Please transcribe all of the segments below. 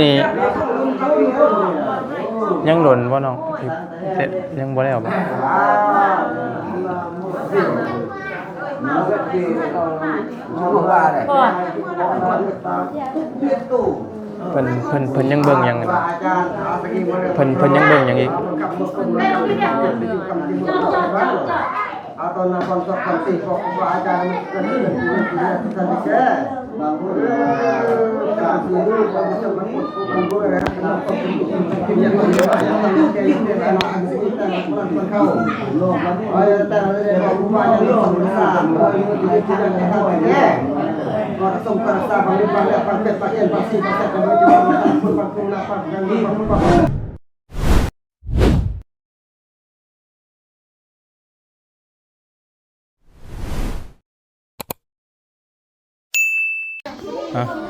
นี่ยังหล่นบ่น้องเสร็จยังบ่แล้วบ่เพิ่นยังเบิ่งหยังเพิ่นยังเบิ่งหยังอีกatau nafas seperti pokok ajar kita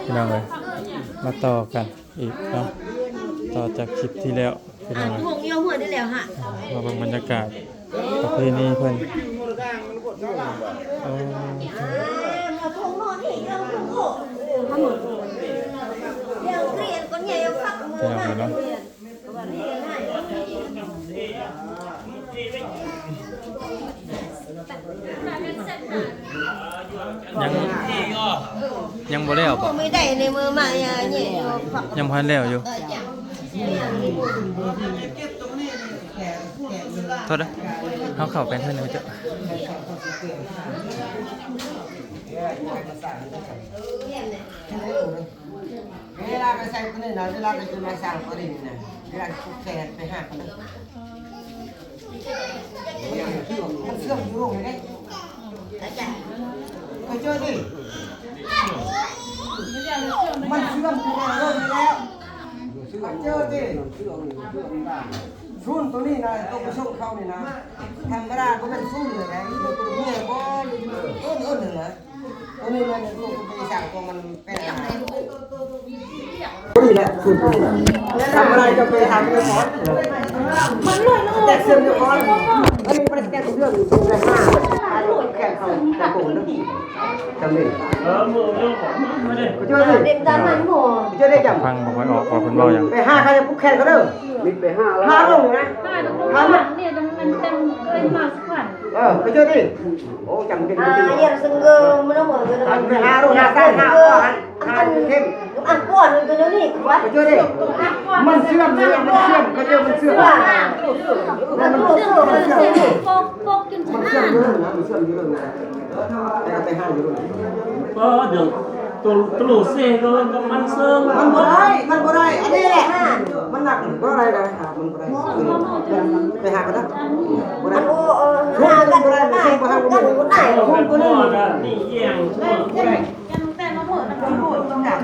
พี่น้องเลยมาต่อกันอีกเนาะต่อจากคลิปที่แล้วพี่น้องเลยหงโยหัวได้แล้วฮะมาเบิ่งบรรยากาศประเพณีเพิ่นมาทงนอนที่เราทงโขเดี๋ยวเรียนคนใหญ่ฟักมือนะพี่น้องเลยเนาะยังบ่แล้วบ่ไม่ได้ในมือมาเนี่ยฝักยังพันแล้วอยู่โทษนะเขาเข้าเป็นเท่านี้จ้ะเวลาไปใส่คนนี้นะเวลาไปจุดมาสั่งคนนี้นะเวลาแขกไปหาคนนั้นมันเชื่อมอยู่ตรงนี้เคยเจอดิมันเชื่อมอยู่ในโลกนี้แล้วเจอดิซุนตัวนี้นะตัวผสมเขานี่นะธรรมดาก็เป็นซุนเลยนะตัวนี้ก็อ้นเลยนะตัวนี้มันตัวไปสั่งตัวมันเป็นอะไรนี่แหละซุนตัวนี้ทำอะไรจะไปทำไปขอมันเลยแจกเสื้อขออันนี้เป็นแจกเสื้ออยู่ตรงไหนมาแข่งเขาแต่โกงนะจำเลยมือเรื่องของไม่ได้เจอเลยเด็กดันมันหมดเจอได้จำฟังบอกไว้ออกคนเบาอย่างไปห้าใครจะปุ๊กแข่งก็เด้อมิดไปห้าลงนะห้ามันเนี่ยมันเต็มเลยมาสักวันไปเจอดิโอ้จำเป็นอย่างซึ่งมันต้องหมดเลยนะไปห้าลงห้าใต้ห้าเข้มอันก้อนมันตัวนี้วะไปเจอดิมันเชื่อมก็เจอมันเชื่อมมันเชื่อมมันเชื่อมโปกจนมันเชื่อมเยอะนะมันเชื่อมเยอะนะไปห้าเยอะเดี๋ยวตัวลูเซ่ก็มันเซิงมันบ่ได้อันนี้แหละมันหนักบ่ได้นะมันบ่ได้ไปหากันนะบ่ได้โอ้หากันได้กันได้ตัวนี้นี่เยี่ยงแต่มาหมดนะหมดต้องดับ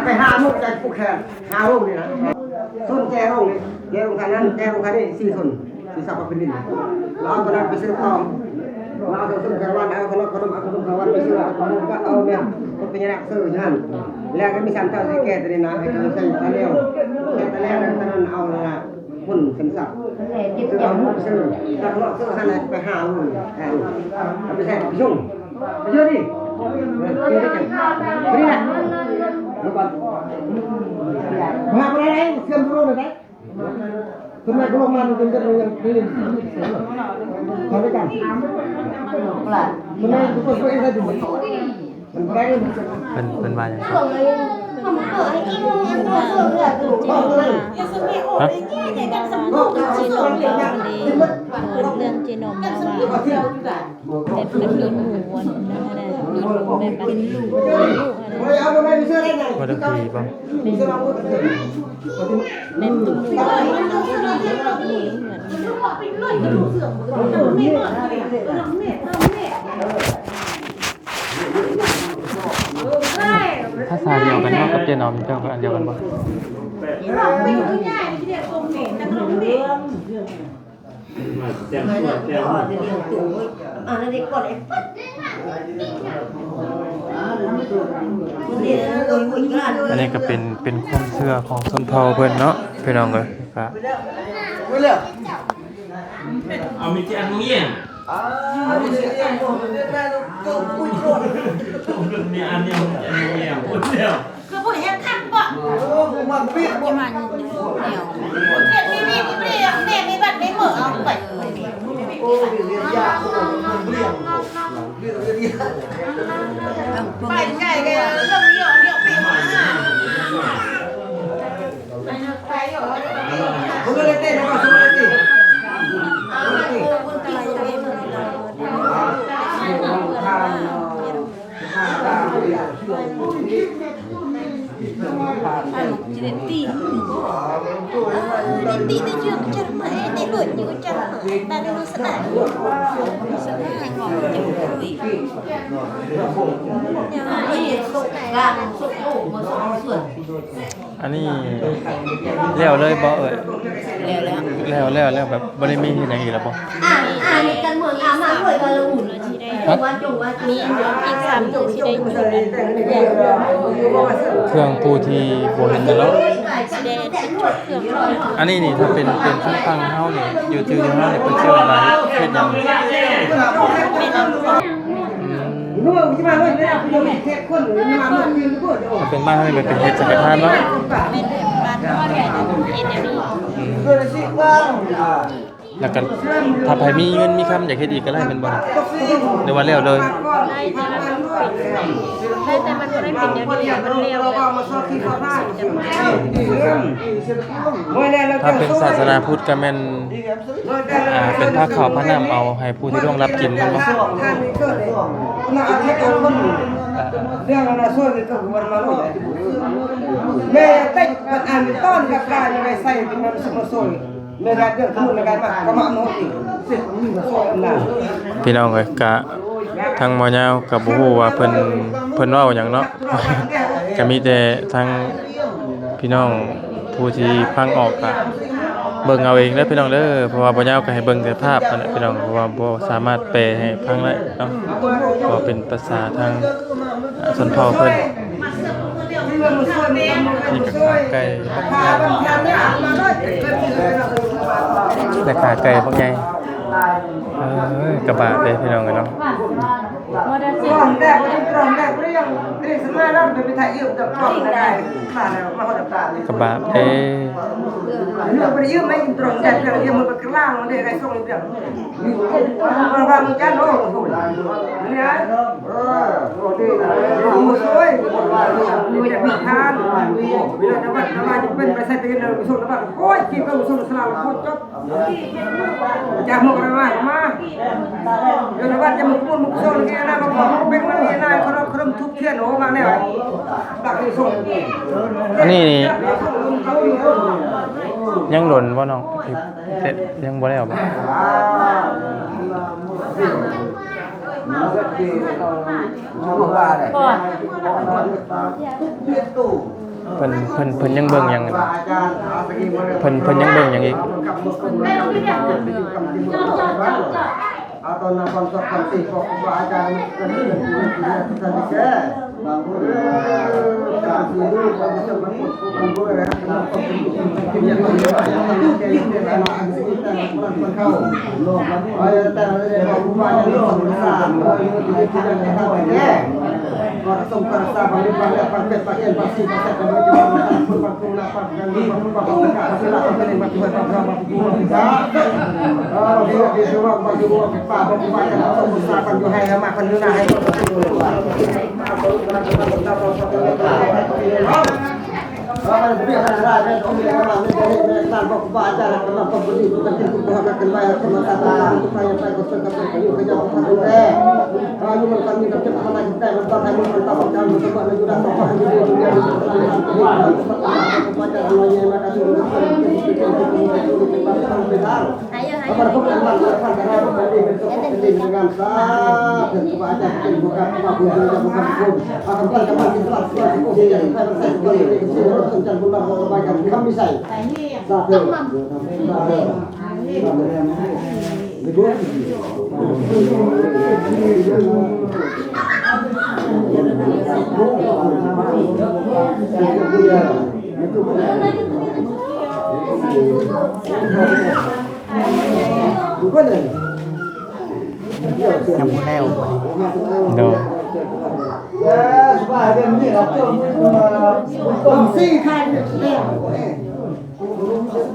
ไปหาลูกใจผู้แข่งหาลูกนี่นะส่วนแจลูกนี่แจลูกคันนั้นแจลูกคันนี้4คนที่สับเป็นดินเราก็ได้ไปซื้อทองเราเอาต้นกระวันเอาขนมกระวันไปซื้อเอาก็เอาเนี่ยมันเป็นอย่างซื้ออย่างนั้นแล้วก็มี3เท่าที่แก่ตัวนี้นะไอ้ตัวใส่ตะเลี้ยวแก่ตะเลี้ยวแล้วตอนนั้นเอาละหุ่นเป็นสัตว์ซื้อเอาลูกซื้อถ้าเราซื้อขนาดไปหาลูกเอาไปใส่ยุ่งไปเยอะดินี่แหละแล้วก็มาไปไหนเชื่อมรู้เลยไหมทำไมพวกมันถึงจะเรียนนี่ทำด้วยกันทำไมทุกคนก็เองได้ดูมันไปได้เป็นมาอย่างไรเรื่องจีนอมมาว่าแต่เป็นมีหมูวันนั้นแหละมีหมูแบบเป็นลูกว่าจะคุยบ้างเป็นตุ้มเหมือนภาษาเดียวกันว่ากับเจนอมเจ้าก็อันเดียวกันบ่นั่นเด็กกดไอ้ปั๊ดอันนี้ก็เป็นความเชื่อของชนเผ่าเพิ่นเนาะพี่น้องเอ้ยครับเอามีที่อันเงี้ยเนี่ยอันเงี้ยพูดเดียวคือพูดแห้งคักบ่ มันเปียก ที่มันเหนียว เนี่ยมีบัตรไม่เหมือนเอาไป โอ้ยเรียนยากมันเปลี่ยนเรียน ไปไก่กันเรื่องเยอะปีมาไปเยอะ ผมเลยเต้นแล้วก็สมัยที่ ตีได้เยอะจังไหมได้หลุดเยอะจังแต่ในรู้สนาม อันนี้แล้วเลยบ่เอ่ยแล้วแบบบ่ได้มีที่ไหนอีกแล้วบ่ กันเมืองอามาด้วยกันละอุ่น ที่ได้ วันจงวัน มีอีก3ตัวที่ได้อยู่นั้น เครื่องผู้ที่บ่เห็นแล้ว สิได้เป็นชุดเครื่องร้อย อันนี้นี่ถ้าเป็นฟังเฮานี่อยู่ที่เฮานี่เพิ่นชื่ออะไรเฮ็ดหยัง นู้นที่มาเลยเนี่ยพี่มีแค่คนมาเมื่อคืนก็เดี๋ยว ถ้าเป็นบ้านเฮานี่เป็นเฮ็ดจักรพรรดิเนาะ เป็นบ้านทอดไก่นะเอ็นเดมี่ เกิดสิว่า แล้วก็ถ้าใครมีเงินมีคำอยากเฮ็ดอีกก็ได้เป็นบ่หรือว่าแล้วเลย ได้แต่มันไม่ได้เป็นเดียวมันเร็ว ถ้าเป็นศาสนาพุทธก็แม่นเป็นผ้าขาวผ้าน้ำเอาให้ผู้ที่ร่วงรับกินแม่นบ่ เรื่องอะไรส่วนนี้ก็วันมาเลยแม่เต็กมันอ่านต้นกับการยังไงใส่เป็นมันสมส่วนในรายเดือนขมุนในการมาก็มาโน้ตอีกเสร็จมันมีมาส่วนนั้น พี่น้องเอ้ยกะทางหมอยาวก็บ่ฮู้ว่าเพิ่นเว้าหยังเนาะ ก็มีแต่ทางพี่น้องผู้ที่ฟังออกก็เบิ่งเอาเองเด้อพี่น้องเด้อเพราะว่าบ่ยาวก็ให้เบิ่งแต่ภาพนั่นแหละพี่น้องเพราะว่าบ่สามารถแปลให้ฟังได้เนาะก็เป็นภาษาทางชนเผ่าเพิ่นนี่ก็ขาไก่บักใหญ่แต่ขาไก่บักใหญ่กระบะเด้พี่น้องกันเนาะ ก่อนแรกวันนี้ตอนแรกเรื่องสมัยเราเป็นไปถ่ายยืมกับกล้องได้ขาดแล้วมาคนตาเลย กระบะเด้ เรื่องไปยืมไม่ตรงแต่เรื่องยืมมันไปกลางมันได้ไงส่งเรื่องมันว่ามันจะโน้ตโหเนี่ยโอ้ดีนะโอ้สวยมีแต่มีทานมีแต่ว่าจะเป็นไปใส่เป็นเลยส่งแล้วว่าโอ้ยกินก็ส่งสลาวโคตรจบจะมุกอะไรมาเดี๋ยวว่าจะมุกพูดมุกส่งนี่นะมาบอกเป็นมันนี่นะเขาทุบเทียนโอ้มาเนี่ยดักนี่ส่ง อันนี้นี่ยังหล่นบ่น้องเสร็จยังบ่แล้วบ่เพิ่นยังเบิ่งหยังกันเพิ่นยังเบิ่งหยังอีก atau nak konsumsi kok ajar kan ke bang kan dulu kalau bisa bukan gue ya yang kau ayo tak bukan Konsum kerasa bagi pada paket pakaian pasti pakai dan baju makan pun pakung lapak dan pun pakung dekat silat kene baju berapa kita dia di rumah baju kita baju pakai atau usahakan jo hai makan dulu hai Orang biasa ada orang yang orang ini tanpa baca tanpa pembeli bukan itu bukan akan bayar pemataran untuk saya kosong kayu kerja satu deh. Kami kami kerja pada kita lepas kami mentapa kami tempat sudah tempat ini dunia kepada semuanya makasih untuk apa pun yang melakukan karena jadi dengan sah dan kepada bukan bukan akan kembali setelah Jangan pernah melupakan kami saya. Đâu ต้องสี่คันเนี่ย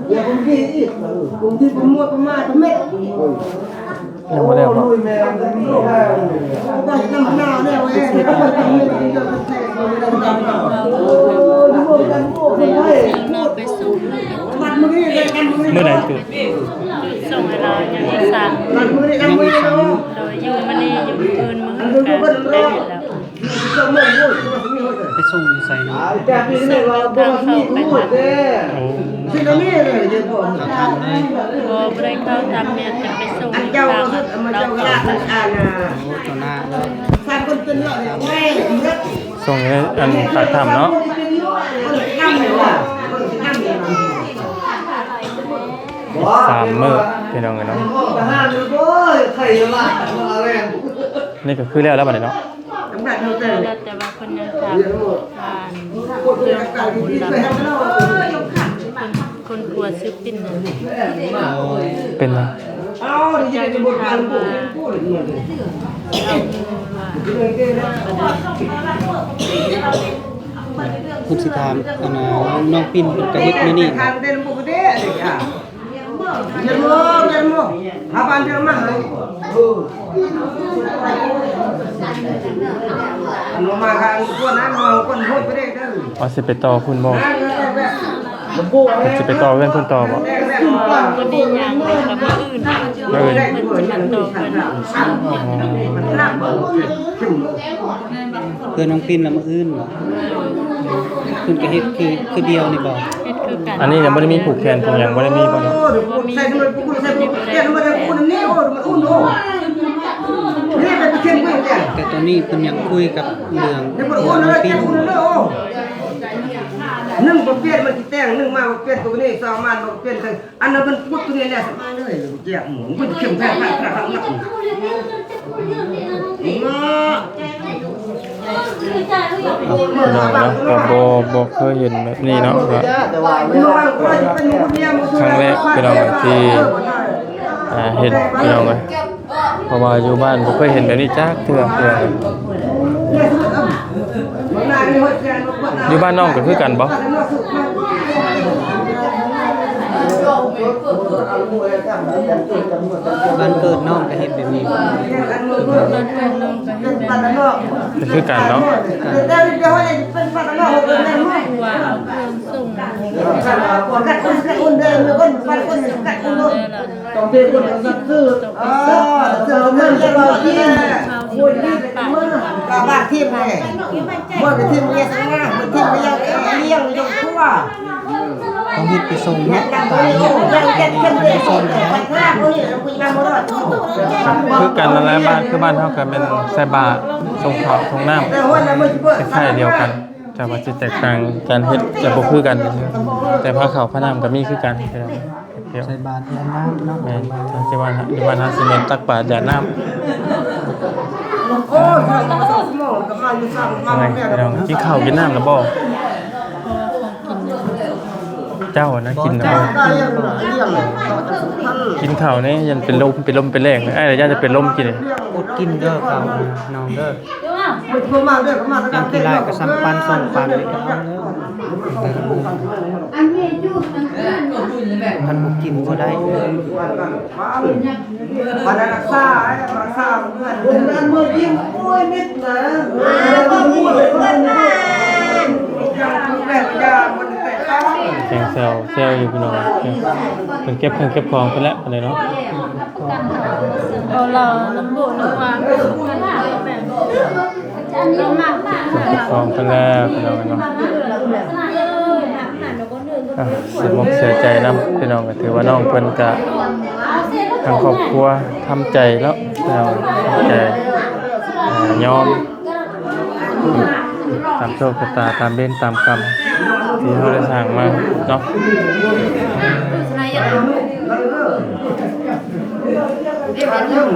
เดี๋ยวผมกินอีกผมที่ผมมัวประมาทเม็ด ยังบ่ได้บ่ ก็จะทำหน้าเนี่ยเว้ยก็ไปทำเม็ดเดียวกันแท้เลยดังๆนอนไปส่ง มันมือนี่เลยมันมือ มื้ นี่ อใดตื่น ส่งให้เราอย่างที่สั่ง มันมือนี่มือนี่ โดยอยู่มานี่อยู่คืนมื้อกันได้เห็นแล้ว ไปส่งอยู่ใส่เนาะ แต่ปีนี้เราบ่มีพูดเด้ โอ้ สิ่งนี้เลยเดี๋ยวผม ทำเลย บ่ได้เข้าทำเนี่ยจะไปส่ง อัน ที่ เจ้า บ้าน มัน เรา เจ้า ก็ ละอ่าน ตัวหน้าเลย สามคนเป็นเนาะเว้ย ส่งให้อันปากถ้ำเนาะ นั่งเลยว่ะนั่งเลย 3 มื้อพี่น้องเนาะ ทหารโอ้ยไข่ละอะไร นี่ก็คือแล้วบัดนี้เนาะ ตำรวจเตอ แล้วแต่ว่าคนยังถาม เรียนหมด ผ่าน คนเรียนการที่ไปทำเนาะ คนปวดซื้อปิ้นน่ะ เป็นไง เอาดิจะเป็นบทการพูดเลย คุณสิถามอันน่ะน้องปิ้นเพิ่นก็เฮ็ดมื้อนี้ ทางเดินบุกเด้ออ่ะเรียนโม่หาบ้านเดียวมาอันมากันคนนั้นมาคนพูดไปได้เด้อ เอาสิไปต่อพุ่นบ่สิไปต่อเพื่อนพุ่นต่อบ่ วันนี้อย่างหนึ่งกับมื้ออื่นเพิ่นจะมาต่อกัน เพื่อนน้องปิ้นละมื้ออื่นบ่เพิ่นก็เฮ็ดคือเดียวนี่บ่ เฮ็ดคือกัน อันนี้ยังบ่ได้มีผูกแขนผูกหยังบ่ได้มีบ่เนาะ ใส่มันพูดใส่เดี๋ยวมันจะพูดนี่โอ้มันอุ่นโอ้นี่เป็นเช่นกันเนี่ย แต่ตอนนี้เพิ่นยังคุยกับเรื่อง เดี๋ยวมัน ตัว อุ่น น้อง เลย ปิ้น อุ่นเลยโอ้นึ่งเปลี่ยนมันจะแต่งนึ่งมาเปลี่ยนตัวนี้สองมาเปลี่ยนคืออันนั้นมันพูดตัวนี้แหละสบายเลยเจียหมูมันเข้มแข็งแข็งแข็งแข็งนักพี่น้องเนาะก็บ่เคยเห็นแบบนี้เนาะก็ครั้งแรกพี่น้องที่เห็นพี่น้องเลยเพราะว่าอยู่บ้านบ่เคยเห็นแบบนี้จักเทื่ออยู่บ้านน้องก็คือกันบ่ บ้านเกิดน้องก็เฮ็ดแบบนี้ ก็คือกันเนาะ ว่าเอาเครื่องส่ง ต้องเป็นคนซื่อมันจะมากินคนที่บ้านที่ไหนเมื่อที่เรียนงานที่เรียนเลี้ยงยกทั่ว ต้องเฮ็ดไปส่ง ยั เนาะ งดังอยู่ยังแก่เข้มเรียนส่งไปหน้าคนนี้เราคุยกันบ่รอด คือกันนั่นแหละบ้านคือบ้านเฮาก็เป็นใส่บาตรส่งข้าวส่งน้ำ แต่ว่ามันจะเปิด คล้ายๆเดียวกัน แต่ว่าสิแตกต่างการเฮ็ดจะบ่คือกันแต่ผ้าขาวผ้าน้ำก็มีคือกันพี่น้องเดียว ใส่บาตรยามน้ำเนาะ แม่นทางที่บ้านที่บ้านเฮาสิเน้นตักบาตรหยาดน้ำ โอ้ยสมองกับมาอยู่สร้างมา อะไร แม่ พี่น้องกินข้าวกินน้ำแล้วบ่เจ้านะกินแล้วบ่ ได้ยังเลี้ยงเลยท่าน กินข้าวนี่ยันเป็นลมเป็นแรงเลยไอ้ระยะจะเป็นลมกินเลย อดกินเด้อข้าวน้องเด้อ มันพมาด้วยมา ยังกินได้ก็ซ้ำปันส่งปันนี่ก็เอาเด้อมันบ่กินบ่ได้ วันรักษาเพื่อนนั้นเมื่อยิ้มป่วยนิดนะก็พูดเลยว่ายังแม่ยามันแต่ตั้ง แข่งเซลอยู่พี่น้องเป็นเก็บเครื่องเก็บของไปแล้วอะไรเนาะ เอาเราลำบุนึกว่าแบบเรามาก เก็บของไปแล้วพี่น้องเนาะเสียมกเสียใจนำพี่น้องก็ถือว่าน้องเพิ่นก็ทางครอบครัวทำใจแล้วพี่น้องทำใจยอมตามโชคชะตาตามเบ้นตามกรรมที่เขาได้สร้างมาเนาะ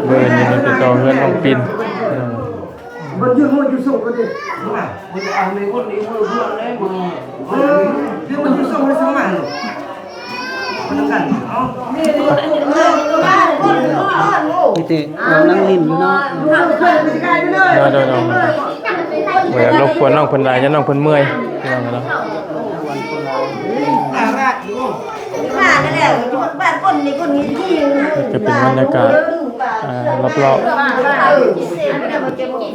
เบอร์นี้มันเป็นตัวเพื่อนของปิน มันยืมอยู่ส่งก็ดิมันเอาในคนนี้คนเพื่อนได้มายืมอยู่ส่งได้สมัยมันกันเอา มีแต่เรานั่งลิ้นอยู่เนาะ โดยบ่อยากรบกวนน้องเพิ่นหลายจะน้องเพิ่นเมื่อยพี่น้องเนาะ ข้านั่นแหละบ้านคนนี้คนนี้ที่ ก็เป็นบรรยากาศรอบ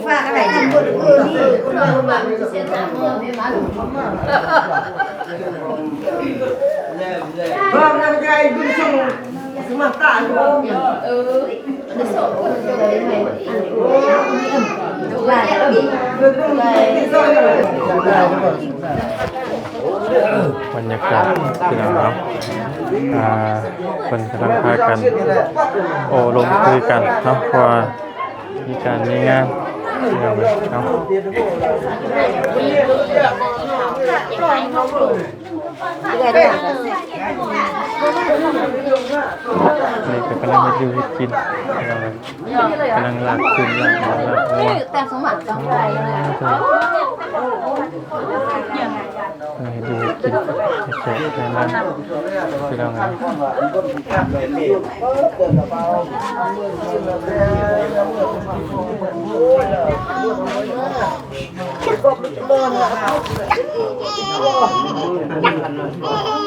ฟ้าอะไรทำคนอื่นนี่ Vâng, là cái đi xong mà tạ luôn.ๆบรรยากาศพี่น้องเนาะเพิ่นกำลังพากันโอ้ลงคุยกันเนาะเพราะว่ามีการมีงานพี่น้องเนาะนี่ก็กำลังเฮ็ดอยู่เฮ็ดกินพี่น้องกำลังลากขึ้นลากหัว แต่สมบัติต้องไป ให้ดูกินแขกในร้านพี่น้องนะ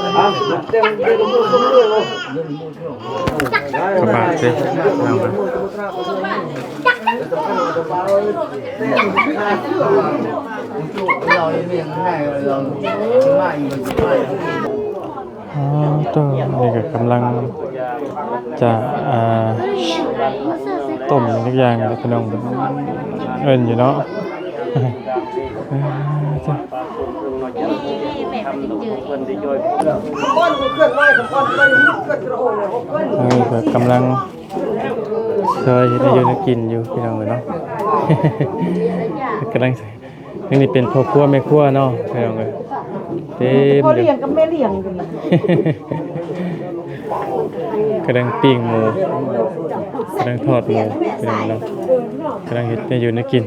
กระบะเจ๊เอามาตัวนี่ก็กำลังจะต้มทุกอย่างเลยพี่น้องเอิ้นอยู่เนาะจ้ะ Con cũng khuyên nói của con đây khuyên cái ổ này không quên. นี่ก็กำลังเคยเห็นอยู่ในกินอยู่พี่น้องเนาะ กำลังนี่เป็นพ่อครัวแม่ครัวเนาะพี่น้องเลยเต็ม พ่อ เลย เลี้ยงกับแม่เลี้ยงกัน กำลังปิ้งหมูกำลังทอดหมูพี่น้องเนาะกำลังเห็ดอยู่ในกิน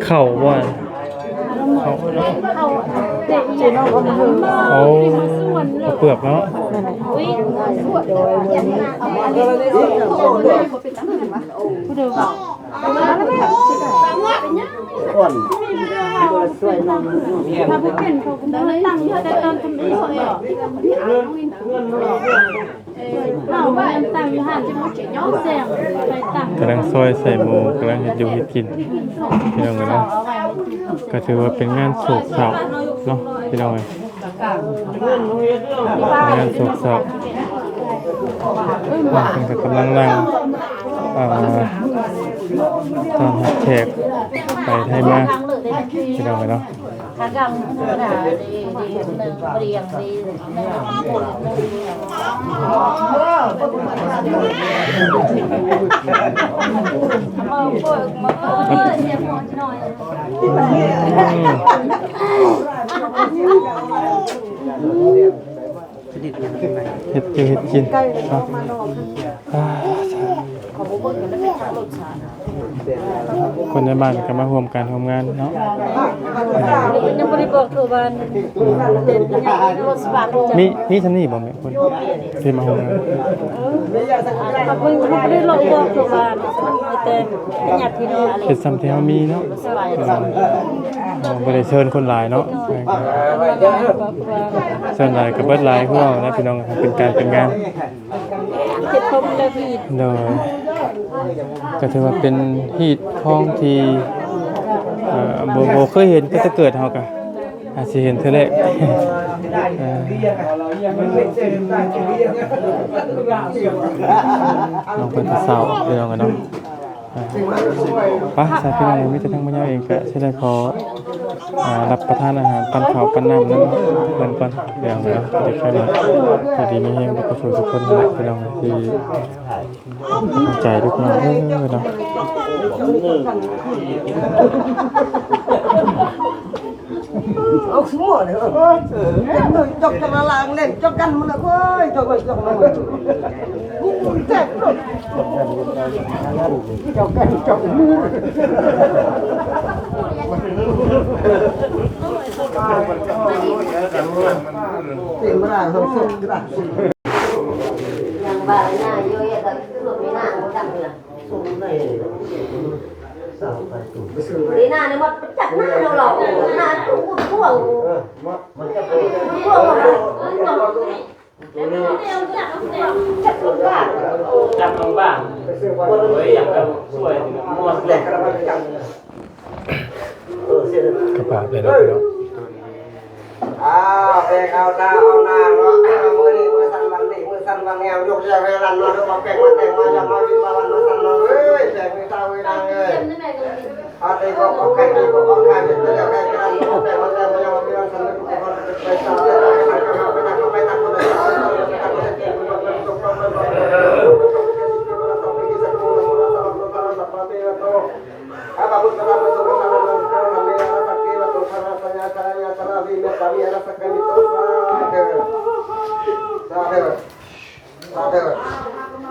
เข้าว่าเข้า เจน้องก็มาเฮอ เอาเปลือกเนาะ ผู้เดียวเขา ถ้าผู้เป็นเขาก็ได้ตั้งแต่ตอนทำนี้เขาเองเราว่าอันตั้งอยู่ห่างจะมาย้อนแสงไปตั้ง กำลังซอยใส่หมูกำลังเห็ดอยู่เห็ดกินพี่น้องเนาะก็ถือว่าเป็นงานโศกเศร้าเนาะพี่น้องงานโศกเศร้าเป็นกำลังนั่งตอนแขกไปไทยมาพี่น้องเนาะ ขากำขนาดดีหนึ่งเรียงดีเห็ดกินเห็ดกินเนาะคนในบ้านก็มาร่วมกันทำงานเนาะ ยังบริบอกตัวบ้านรถสปาร์ต มีทำนี่บ่แม่คนที่มาร่วมงาน เขาไม่ได้ลงบอกตัวบ้านแต่หยาดพี่น้องอะไร เป็นซ้ำที่เฮามีเนาะบ่ได้เชิญคนหลายเนาะเชิญหลายก็เบิดหลายพวกนะพี่น้องเป็นการเป็นงาน เจ็บคมเลยพี่ โดยก็ถือว่าเป็นฮีตของที่บ่เคยเห็นก็จะเกิดเฮาก็อาจสิเห็นเทื่อแรกน้องเพิ่นก็เศร้าพี่น้องกันเนาะไปสายพี่น้องมีแต่ทั้งบ่ยาวเองก็สิได้ขอรับประทานอาหารปันข้าวปันน้ำนำเพิ่นก่อนเดี๋ยวเนาะเด็กแค่นี้พอดีมีแฮงบ่สู่ทุกคนนั่นแหละพี่น้องที่ใจทุกคนเนาะ Ông xuống mỏ này chọc cho nó làng lên cho căn nó ơi cho vậy cho nó cũng chết rồi cho căn cho mưa tiền mà là hơi sốt cái này Yang barangnya yo ya tak turut mina ngutang lah. Dina ni mat pecah na lo lo. Na tu buang. Chặt lòng bảng vớiอย่างแบบสวยหมดเลย กระปากเลยเนาะพี่น้อง về cao ta ao na nó mưa săn bằng nghèo dục ra về lần nó được bèn mà tèn mà làm mà đi ba lần nó săn nó ơi tèn người ta ơi đang ơi đây có cái gì có cái biết tới cái lần nó bèn mà tèn mà làm mà đi săn nó cũng còn phải sao cái này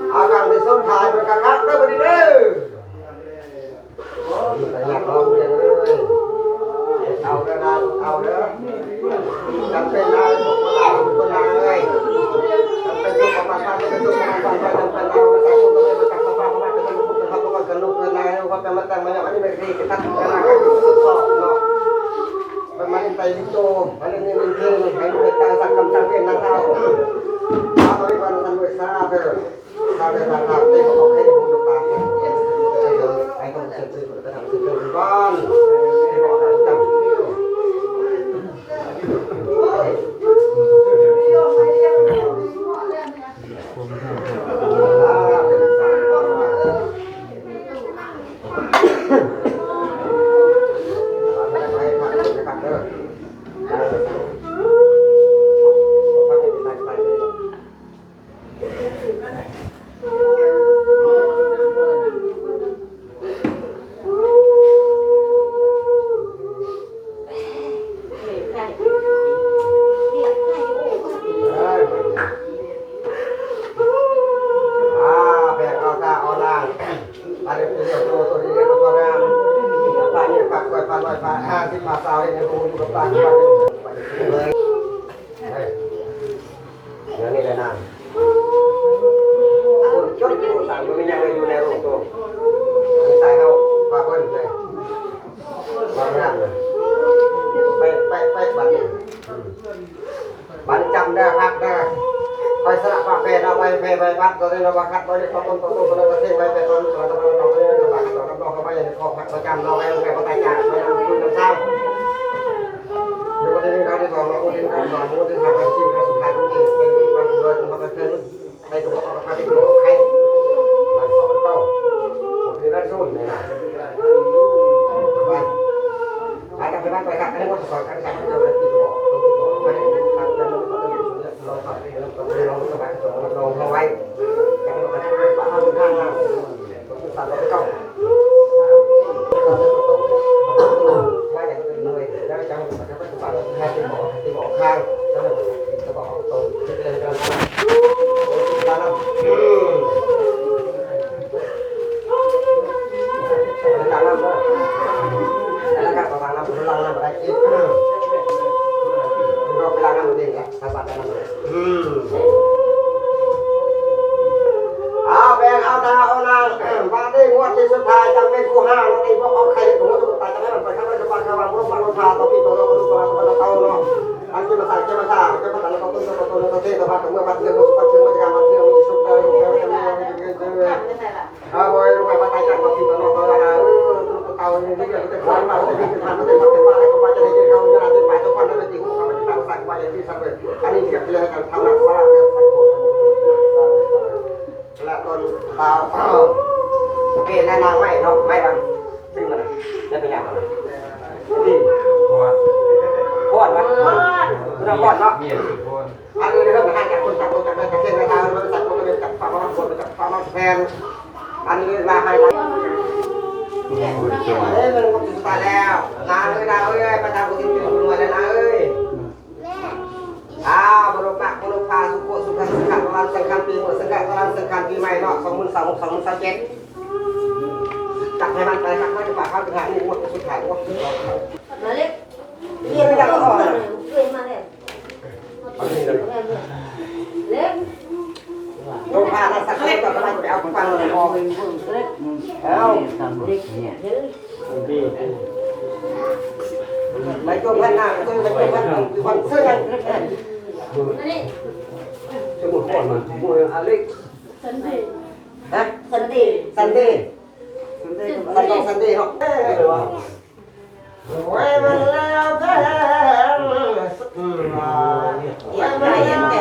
akan disebut berkakak tu berdiri. Banyak orang yang tahu dah. Sampai nak pulang lagi. Sampai tu pemasan sampai tahu satu tu berkak apa kita kenuk kenal apa macam banyak ni beri kita kenal kita pemerintah itu paling ini mungkin kita sakam sampai nak tahu. Apa ni pada sampai sana tu. Sampai nak tengok okey untuk pakai. Ai không sẽ tự tự làm sự tình con thì họ đã làmนี่แหละนะคนชดคนสั่งมันยังอยู่ในโรงตัวใส่เขาปลาเพิ่นเลยปลาหนักเลยไปบัดนี้บัดจำได้พักได้คอยสลับปลาเพลเอาไปพักตอนนี้เราพักตอนนี้เขาต้นเราจะเที่ยงไปตอนเราพักตอนเราเข้าไปขอพักประจำเราไปลงไปตายจากไปทำคุยน้ำเศร้าเดี๋ยววันนี้เราได้บอกเราคนที่ทำหน่อยคนที่ทำอาชีพสุดท้ายตรงนี้เป็นวันรวยของประเทศใครจะบอกว่าใครจะบอกใครหลังสองเต้าผมจะได้สู้เลยนะไปไปกันไปบ้านไปกันอันนี้ว่าสอนกันกันเราเลยติดบอกไปทำแล้วเราต้องอยู่เนี่ยเราทำเราสบายเราไว้กันเราไปบ้านข้างล่างเราจะสั่งเราไปเข้าเราจะตกว่าอย่างอื่นเลยแล้วจังมันจะไม่ถูกฝังให้ติดบอกข้างแล้วจะบอกตรงที่เดินกันตาลับตาลับเลยแล้วก็ประมาณนั้นพลังนั้นอะไรอีกเราพลังนั้นเองแหละสบายนั้นเอาแบงเอาตาเอานางมาได้งวดที่สุดท้ายจำเป็นคู่ห้าแล้วตีพวกเอาใครผมก็ต้องตายจะให้มันไปข้างหน้าจะปังข้างหลังรถมันรถพาต่อพี่ต่อเราต่อเราเต้าเนาะอันที่มาใส่จะมาใส่จะมาตัดแล้วก็ต้นเทศบาลเมื่อบัดเรื่องบัดเรื่องมันจะการบัดเรื่องมันสุดเลยเอาไว้รู้ไหมว่าตายจากมาพี่ต่อเราต่อเราเต้านี่นี่ก็จะคว้ามาจะวิ่งผ่านมาจะมาให้เขามาจะได้เขาจะได้ไปทุกวันแล้วจริงเขาไม่ได้ตั้งใส่ไปอย่างที่สั่งเลยอันนี้เก็บเลยกันทำหลักฟ้าเนี่ยใส่โคตรและต้นเต้าโอเคแน่นอนไม่เนาะไม่บ้างซึ่งมันได้เป็นอย่างไรดีพอดไหมเราพอดเนาะอันนี้เรื่องการจับคนจับได้จับเส้นทางมันจับคนเป็นจับความมันคนจับความมันแพงอันนี้มาให้ได้มันก็ถึงตายแล้วนาเอ้ยประชาชนที่เป็นรวยแล้วนะเอ้ยบรมพาสุโขสุขันสังฆราชสังฆปีหมดสังฆราชสังฆปีใหม่เนาะ2026-2027จับให้มันไปครับไม่จะฝากเขาจะหานี่หมดสุดท้ายหมด Balik. Dia tidak ไม่ตัวพันหน้าตัวไม่ตัวพันเสื้อกันสมุดก่อนมันมวยอะไรฮะซันเดย์ซันเดย์ซันเดย์เนาะไว้มันแล้วแค่ยังไม่ยังแต่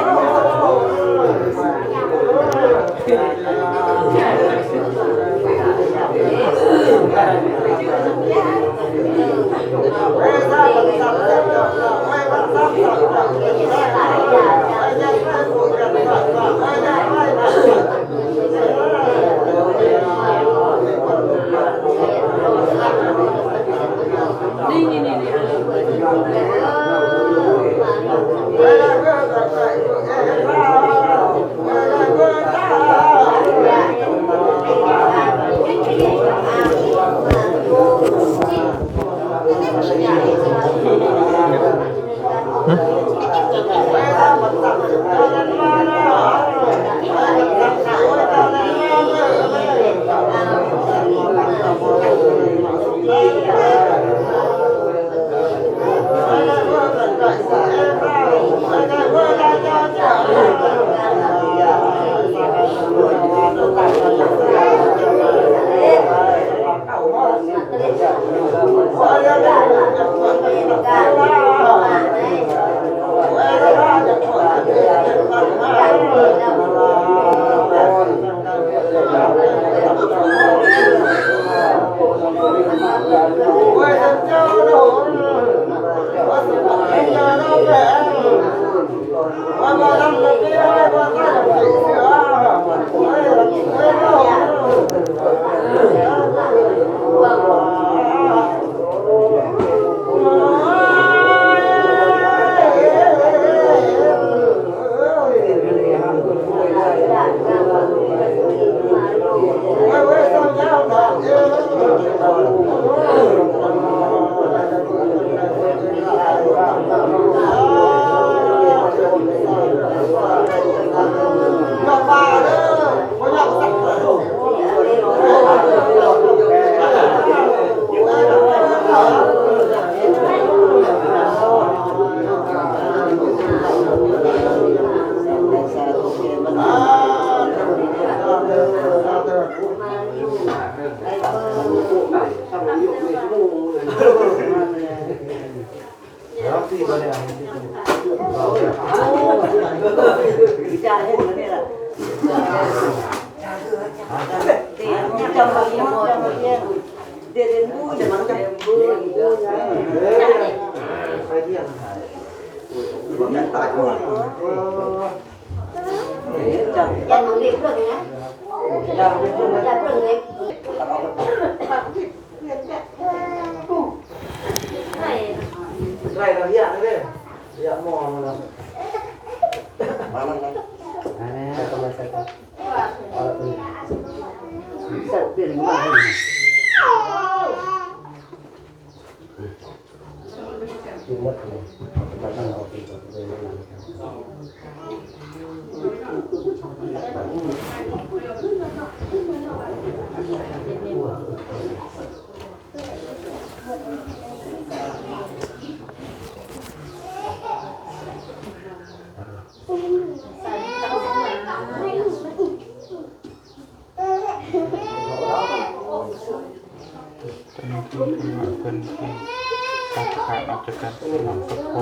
ตัดขาดออกจากกันหลังกับโค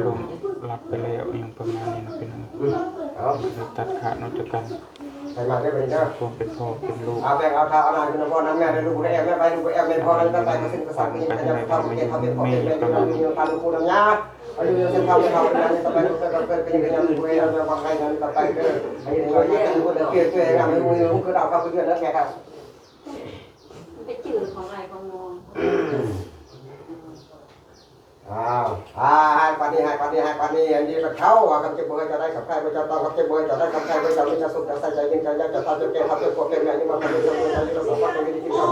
ลงรับไปแล้วอย่างประมาณนี้นะเป็นตัดขาดออกจากกัน ไปมาได้เป็นเจ้า ควรเป็นพ่อเป็นลูก เอาแบ่งเอาข้าวเอาน้ำกินน้ำพ่อน้ำแม่ได้ลูกได้แม่ไปลูกแม่พ่อแล้วไปก็สิ้นภาษาไม่ยังจะทำเป็นพ่อเป็นแม่ก็มีทำลูกน้ำยาอายุยังทำไม่ทำนั้นต่อไปลูกก็เป็นยังไงคุยเราจะวางให้นั้นต่อไปก็ไอ้เรื่องนี้เป็นคนเกี่ยวตัวเองไม่รู้ลูกคือเราเข้าไปเรื่อยแล้วแกครับ เป็นจืดของอะไรของมอง ให้ปฏิอันนี้ก็เข้าคำเจ็บป่วยจะได้กับใครไม่จะต้องกับเจ็บป่วยจะได้กับใครไม่จะไม่จะสุขจะใส่ใจยิ่งจะยักจะทำจะเก่งทำจะโกงเป็นแม่ยิ่งมาทำเป็นคนจะยิ่งเราสามารถจะยิ่งเขา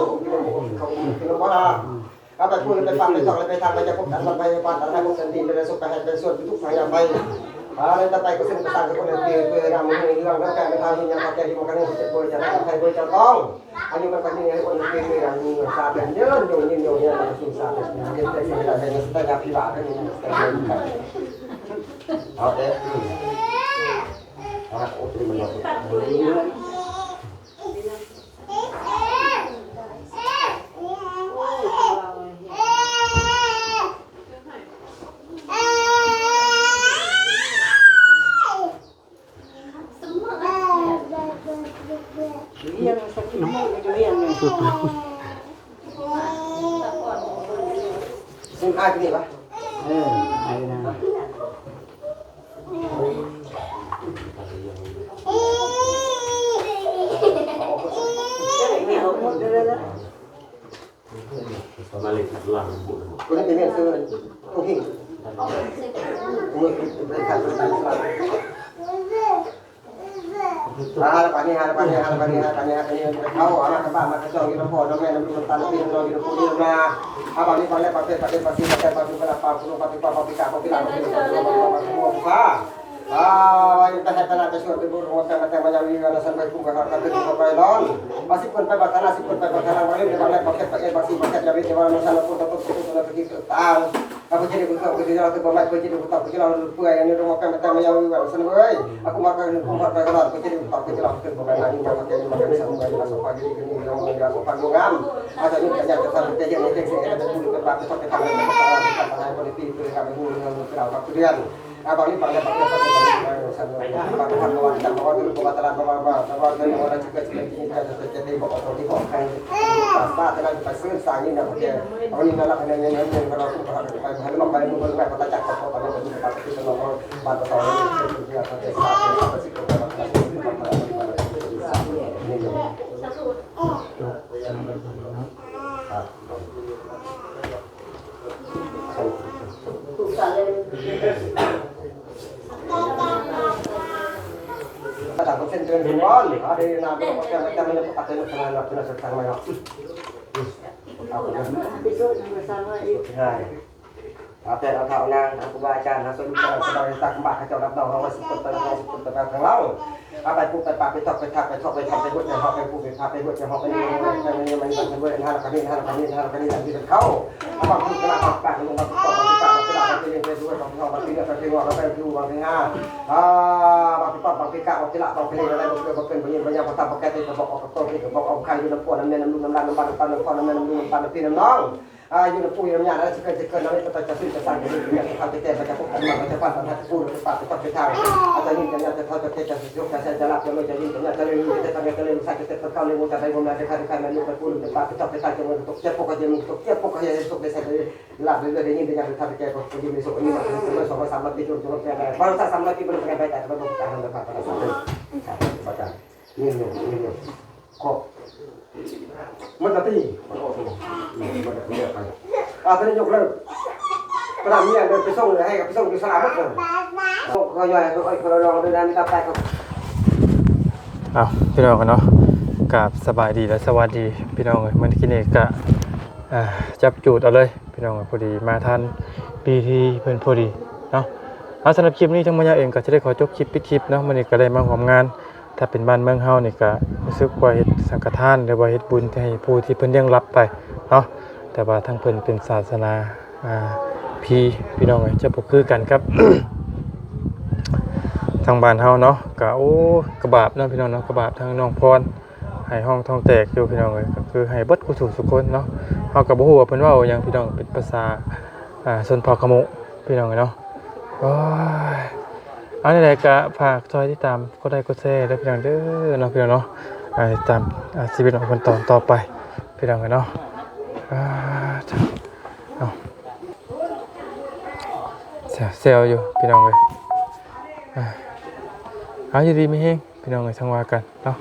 เขาคือน้องว่าถ้าไปพูดไปฟังไปสอนไปทำไปจะพบกันไปบ้านอะไรพวกสันติเป็นสุขไปให้เป็นส่วนทุกฝ่ายไป Nên ta tay có xin ta có thể về làm một người làm cái cái thao như nhà cái gì mà cái này sẽ bơi cho nó thay bơi cho con anh nhưng mà cái này còn cái người làm người xa bên nhớ nhiều như là chúng xa bên hiện tại thì là người ta gặp đi vào cái này đấy ai cái gì vậy? Ai nào. Có những cái miệng xưa không hình người cái khăn hai bạn này kau anak apa anak kau kita pun orang yang belum tahu kita orang kita pun dia na abang ni pandai pakai pasti berapa puluh semua kita hebat atas suatu rumah tangga macam ni ada sampai pun kakak kita sampai lon masih pun boleh kita pakai pasti jadi kita masalah pun tetap kita tahu aku jadi buka kerja tu bapak aku jadi buka kerja lalu puai yang rumah tangga macam ni sampai aku makan kalau aku jadi buka kerja lalu bapak lagi makan sampai masuk pagi ini yang enggak sopan ngam ada ni kerja tetap kerja ni kerja ada dulu tempat kita pakai politik kami dulu dengan kerja kemudian abang ni pakai sampai kawan dan kawan dulu pembatalan kawan dari orang juga ini jadi bawa di bawah kan pasta dengan pasir sangi nak pakai abang ni nak kena yang kalau hal mak bayi mula bayi kata cakap kau pada baju pakai kita nak bantu tahun ini dia pakai apa sih kau Kata kau sendiri berbual, ada yang nak macam mana pakai nak kena serta mana. Apa yang kau nak aku baca, nak suruh kita kita kembali ke dalam orang seperti kalau apa itu pakai top buat yang hok buat yang hok ini macam buat hal kami yang kita kau apa pun kena apa dengan kita pilih dua orang pilih apa itu orangnya pakai kau tidak kau pilih ada banyak kata pakai itu bawa kai itu pun nampak ayo nak punya namanya ada sekitar namanya kita cakap tentang ini kita baca buku cepat kita atau ini ternyata kita juga saya jalan kalau jadi ternyata kita tanya sakit terkau lemu tapi belum ada kali kita pun kita untuk siapa kerja untuk desa lah dari ini dengan kita pergi besok ini sama sama tidur baru tak sama tidur pakai baca baru tahan lepas baca ini kok mati tadi nhục lên cái làm như là cái sông này hay cái sông cái sao mất rồi coi nhoi coi rồi đang ta tay không พี่น้องกันเนาะกับสบายดีและสวัสดีพี่น้องเมื่อกี้นี่ก็จับจูดเอาเลยพี่น้องพอดีมาทันปีที่เพิ่นพอดีเนาะสำหรับคลิปนี้ทั้งหมดเองก็จะได้ขอจบคลิปปิดคลิปเนาะมื้อนี้ก็ได้มาร่วมงานถ้าเป็นบ้านเมืองเฮานี่ก็รู้สึกว่าเฮ็ดสังฆทานหรือว่าเฮ็ดบุญให้ผู้ที่เพิ่นเลี้ยงรับไปเนาะแต่ว่าทั้งเพิ่นเป็นศาสนาพี่น้องจะบ่คือกันครับ ทางบ้านเฮาเนาะก็โอ้กระบาบเนาะพี่น้องเนาะกระบาบทางน้องพรให้ห้องทองแตกอยู่พี่น้องเอ้ยก็คือให้เบิดกุศลสุคนเนาะเฮาก็บ่ฮู้ว่าเพิ่นเว้าหยังพี่น้องเป็นภาษาชนเผ่าขมุพี่น้องเนาะโอ้ยอันนี้แหละก็ฝากช่วยติดตามกดไลค์กดแชร์ด้วยพี่น้องเด้อเนาะพี่น้องเนาะตามชีวิตของเพิ่นต่อไปพี่น้องเนาะเซลอยู่พี่น้องเอ้ยอยู่ดีไม่แห้งพี่น้องเอ้ยสังวากันเนาะ